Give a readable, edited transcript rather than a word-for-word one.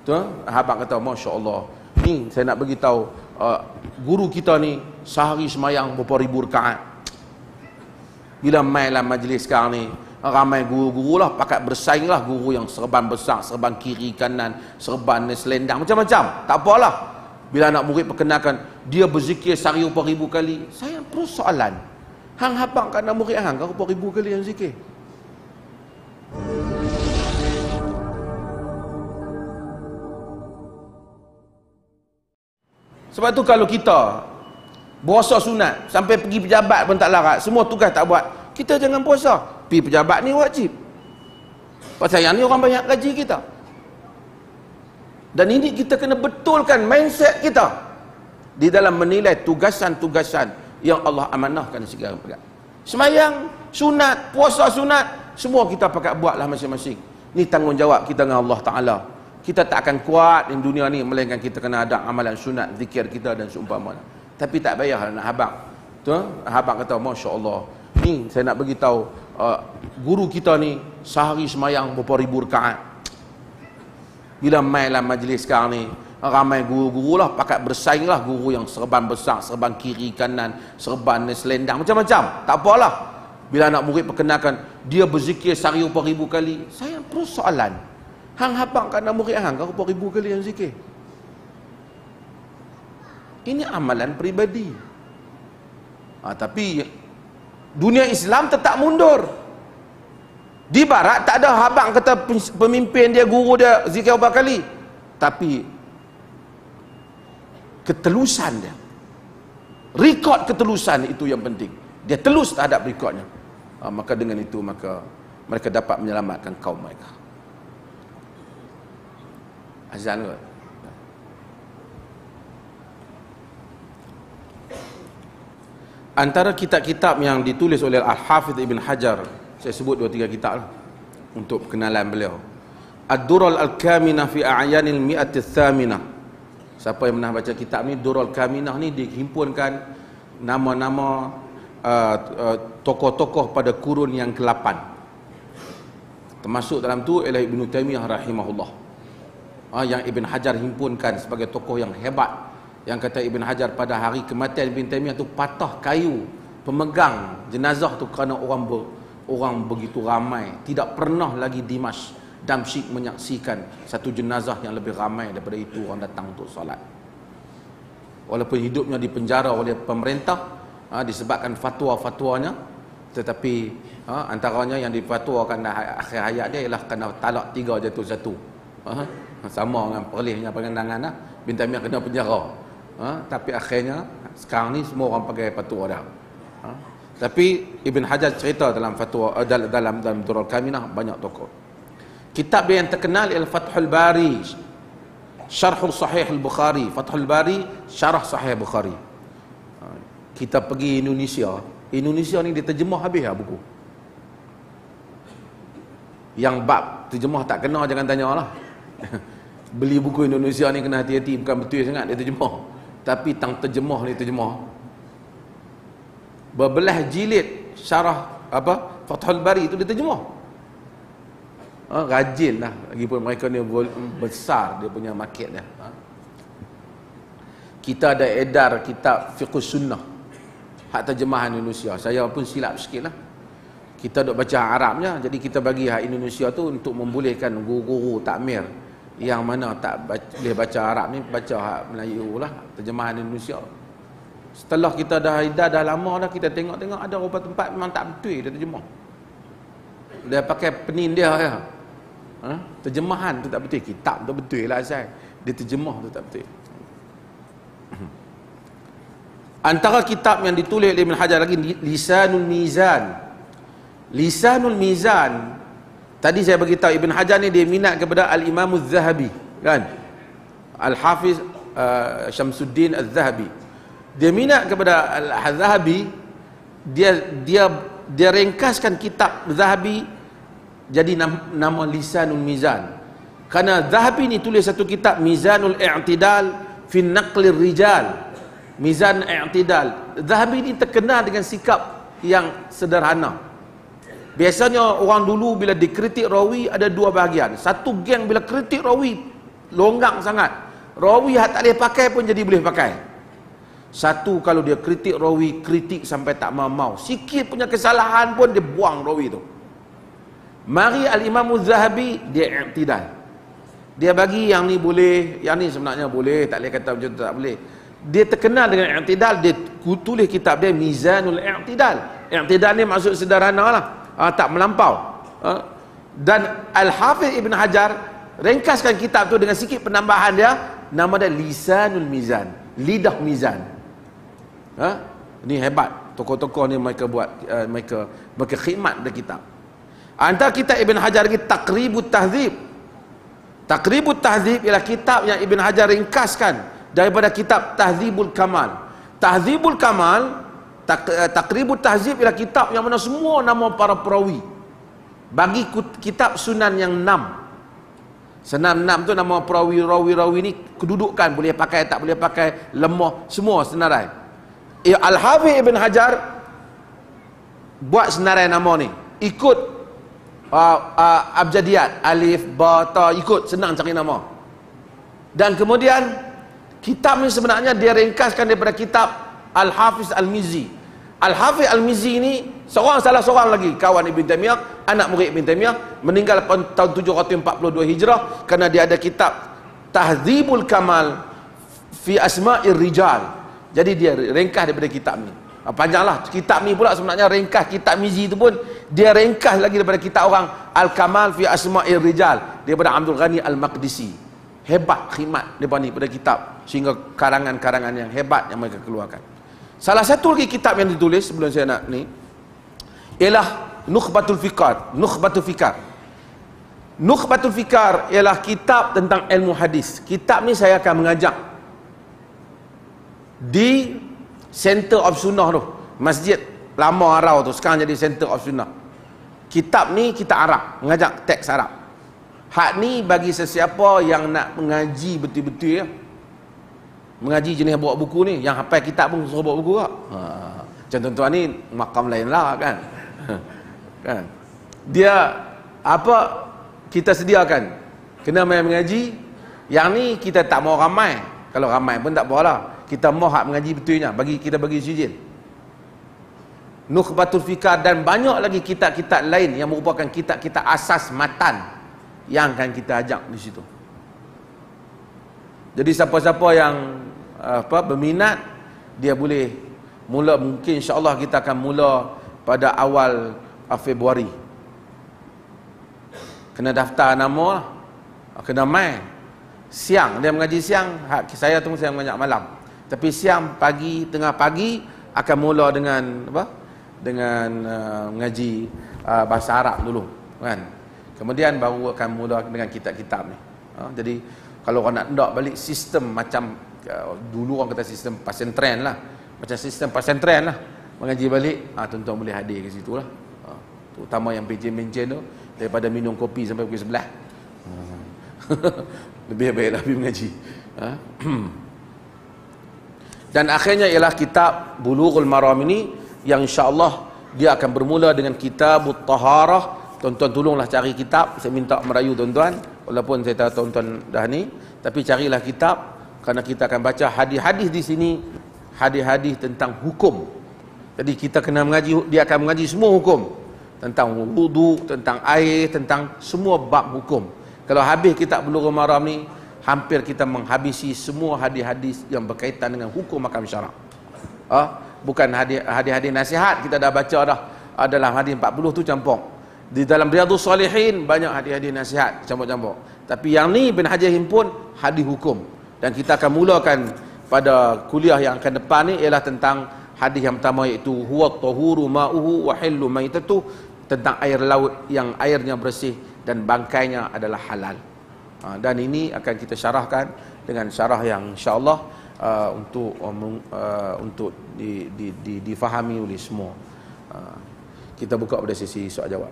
Tu, abang kata, Masya Allah, ni saya nak bagi tahu, guru kita ni sehari semayang berapa ribu rakaat. Bila main dalam majlis sekarang ni, ramai guru-guru lah, pakat bersaing lah, guru yang serban besar, serban kiri kanan, serban selendang, macam-macam. Tak apalah. Bila anak murid perkenalkan, dia berzikir sehari berapa ribu kali. Saya terus soalan, hang habang kan anak murid hang, berapa ribu kali yang zikir? Sebab tu kalau kita puasa sunat sampai pergi pejabat pun tak larat, semua tugas tak buat, kita jangan puasa. Pergi pejabat ni wajib. Pasal yang ni orang banyak gaji kita. Dan ini kita kena betulkan mindset kita di dalam menilai tugasan-tugasan yang Allah amanahkan segala perkara. Semayang sunat, puasa sunat, semua kita pakai buatlah masing-masing. Ni tanggungjawab kita dengan Allah Ta'ala. Kita tak akan kuat di dunia ni melainkan kita kena ada amalan sunat, zikir kita dan seumpamanya. Tapi tak payah nak habaq. Tu, habaq kata, Masya Allah, ni saya nak bagi tahu, guru kita ni sehari semayang berapa ribu rakaat. Bila main dalam majlis sekarang ni, ramai guru-guru lah, pakat bersaing lah, guru yang serban besar, serban kiri kanan, serban selendang, macam-macam. Tak apalah. Bila anak murid perkenalkan, dia berzikir sehari berapa ribu kali. Saya terus soalan, hang habang kan anak murid hang, berapa ribu kali yang zikir? Ini amalan peribadi. Tapi dunia Islam tetap mundur. Di barat tak ada habang kata pemimpin dia, guru dia zikir berapa kali. Tapi ketelusan dia, rekod ketelusan itu yang penting. Dia telus terhadap rekodnya. Maka dengan itu maka mereka dapat menyelamatkan kaum mereka. Azan ke? Antara kitab-kitab yang ditulis oleh Al-Hafidh Ibn Hajar, saya sebut 2-3 kitab lah untuk perkenalan beliau. Ad-Dural Al-Kaminah fi A'yanil Mi'at Ats-Tsaminah. Siapa yang pernah baca kitab ni, Dural Kaminah ni dihimpunkan nama-nama tokoh-tokoh pada kurun yang ke-8. Termasuk dalam tu ialah Ibn Taimiyah rahimahullah. Yang Ibn Hajar himpunkan sebagai tokoh yang hebat. Yang kata Ibn Hajar pada hari kematian Ibn Taimiyah tu patah kayu pemegang jenazah tu kerana orang begitu ramai. Tidak pernah lagi Damsyik menyaksikan satu jenazah yang lebih ramai daripada itu orang datang untuk solat. Walaupun hidupnya dipenjara oleh pemerintah disebabkan fatwa-fatwanya, tetapi antaranya yang difatwakan akhir hayat dia ialah kena talak 3 jatuh satu. Sama dengan perlihnya pandangan Ibn Taimiyah kena penjara. Tapi akhirnya sekarang ni semua orang pakai fatwa dah. Tapi Ibn Hajar cerita dalam fatwa dalam Durrul Kaminah banyak tokoh. Kitab dia yang terkenal ialah Fathul Bari, Syarh Sahih Al-Bukhari. Fathul Bari syarah Sahih Bukhari. Kita pergi Indonesia ni diterjemah habis lah buku. Yang bab terjemah tak kena jangan tanyalah. Beli buku Indonesia ni kena hati-hati, bukan betul sangat dia terjemah. Tapi tang terjemah ni terjemah. Berbelah jilid syarah Fathul Bari itu dia terjemah. Rajin lah, lagipun mereka ni besar dia punya market dia. Kita ada edar kitab Fiqh Sunnah, hak terjemahan Indonesia. Saya pun silap sikit lah. Kita duk baca Arabnya, jadi kita bagi hak Indonesia tu untuk membolehkan guru-guru takmir yang mana tak boleh baca Arab ni, baca hak Melayu lah, terjemahan Indonesia. Setelah kita dah lama dah, kita tengok-tengok ada beberapa tempat memang tak betul dia terjemah. Dia pakai penin dia ya. Terjemahan tu tak betul, kitab tu betul lah asal. Dia terjemah tu tak betul. Antara kitab yang ditulis oleh Ibn Hajar lagi, Lisanul Mizan. Lisanul Mizan, tadi saya beritahu Ibn Hajar ni dia minat kepada Al-Imam Az-Zahabi, kan? Al-Hafiz Syamsuddin Az-Zahabi. Dia minat kepada Al-Zahabi. Dia ringkaskan kitab Zahabi jadi nama Lisanul Mizan. Kerana Zahabi ni tulis satu kitab Mizanul I'tidal fi Naqlir Rijal. Mizan I'tidal. Zahabi ni terkenal dengan sikap yang sederhana. Biasanya orang dulu bila dikritik rawi ada 2 bahagian. Satu geng bila kritik rawi longgang sangat. Rawi hak tak boleh pakai pun jadi boleh pakai. Satu, kalau dia kritik rawi, kritik sampai tak mau-mau. Sikit punya kesalahan pun dia buang rawi tu. Mari Al-Imam Az-Zahabi, dia i'tidal. Dia bagi yang ni boleh, yang ni sebenarnya boleh, tak boleh kata macam tu, tak boleh. Dia terkenal dengan i'tidal, dia tulis kitab dia Mizanul I'tidal. I'tidal ni maksud sederhana lah, tak melampau. Dan Al-Hafiz Ibn Hajar ringkaskan kitab tu dengan sikit penambahan dia, nama dia Lisanul Mizan, lidah mizan. Ini hebat tokoh-tokoh ni, mereka buat mereka khidmat dari kitab. Antara kitab Ibn Hajar lagi Taqribut Tahzib. Taqribut Tahzib ialah kitab yang Ibn Hajar ringkaskan daripada kitab Tahzibul Kamal. Tahzibul Kamal, Taqribut Tahzib ialah kitab yang mana semua nama para perawi. Bagi kitab Sunan yang 6. Senam 6 tu nama perawi-rawi ni kedudukan, boleh pakai tak boleh pakai, lemah, semua senarai. Al-Hafiz Ibn Hajar buat senarai nama ni ikut abjadiyat, alif, ba, ta, ikut, senang cari nama. Dan kemudian kitab ni sebenarnya dia ringkaskan daripada kitab Al-Hafiz Al-Mizzi. Al-Hafiz Al-Mizzi ni salah seorang lagi kawan Ibn Taymiyah, anak murid Ibn Taymiyah, meninggal tahun 742 Hijrah, kerana dia ada kitab Tahzibul Kamal fi Asma'ir Rijal. Jadi dia ringkas daripada kitab ni. Panjanglah kitab ni pula sebenarnya, ringkas kitab Mizzi tu pun dia ringkas lagi daripada kitab orang Al-Kamal fi Asma'ir Rijal daripada Abdul Ghani Al-Maqdisi. Hebat khidmat daripada ni pada kitab, sehingga karangan-karangan yang hebat yang mereka keluarkan. Salah satu lagi kitab yang ditulis sebelum saya nak ni ialah Nukhbatul Fikar. Nukhbatul Fikar. Nukhbatul Fikar ialah kitab tentang ilmu hadis. Kitab ni saya akan mengajak di Center of Sunnah tu, masjid lama Arau tu, sekarang jadi Center of Sunnah. Kitab ni kitab Arab, mengajak teks Arab. Hak ni bagi sesiapa yang nak mengaji betul-betul ya. Mengaji jenis bawa buku ni, yang hafal kitab pun suruh bawa buku tak? Macam tuan-tuan ni makam lain lah kan. Kan? Dia apa kita sediakan, kena main mengaji. Yang ni kita tak mau ramai. Kalau ramai pun tak apalah. Kita mau hak mengaji betulnya, kita bagi sijil. Nukhbatul Fikar dan banyak lagi kitab-kitab lain yang merupakan kitab-kitab asas matan yang akan kita ajak di situ. Jadi siapa-siapa yang berminat, dia boleh mula, mungkin insya-Allah kita akan mula pada awal Februari. Kena daftar nama, kena mai. Siang dia mengaji siang, saya tunggu saya mengajar malam. Tapi siang, pagi, tengah pagi akan mula dengan apa? Dengan mengaji bahasa Arab dulu, kan. Kemudian baru akan mula dengan kitab-kitab ni. Jadi kalau orang nak ndak balik sistem macam dulu orang kata sistem pesantren lah. Macam sistem pesantren lah. Mengaji balik, tuan-tuan boleh hadir ke situ lah. Terutama yang pencen-pencen tu, daripada minum kopi sampai pukul 11. Lebih baiklah pergi mengaji. Dan akhirnya ialah kitab Bulughul Maram ini, yang insya-Allah dia akan bermula dengan Kitabut Taharah. Tuan-tuan tolonglah cari kitab. Saya minta merayu tuan-tuan, walaupun saya tahu tuan-tuan dah ni, tapi carilah kitab, kerana kita akan baca hadis-hadis di sini, hadis-hadis tentang hukum. Jadi kita kena mengaji, dia akan mengaji semua hukum, tentang wudu, tentang air, tentang semua bab hukum. Kalau habis kitab Bulughul Maram ni, hampir kita menghabisi semua hadis-hadis yang berkaitan dengan hukum mahkamah syarak. Bukan hadis-hadis nasihat kita dah baca dah. Dalam hadis 40 tu campur. Di dalam Riyadhus Shalihin banyak hadis-hadis nasihat campur-campur. Tapi yang ni Ibn Hajar himpun hadis hukum. Dan kita akan mulakan pada kuliah yang akan depan ni ialah tentang hadis yang pertama, iaitu huwa tahuru ma'uhu wa hillu maitatu, tentang air laut yang airnya bersih dan bangkainya adalah halal. Dan ini akan kita syarahkan dengan syarah yang insya-Allah untuk difahami oleh semua. Kita buka pada sesi soal jawab.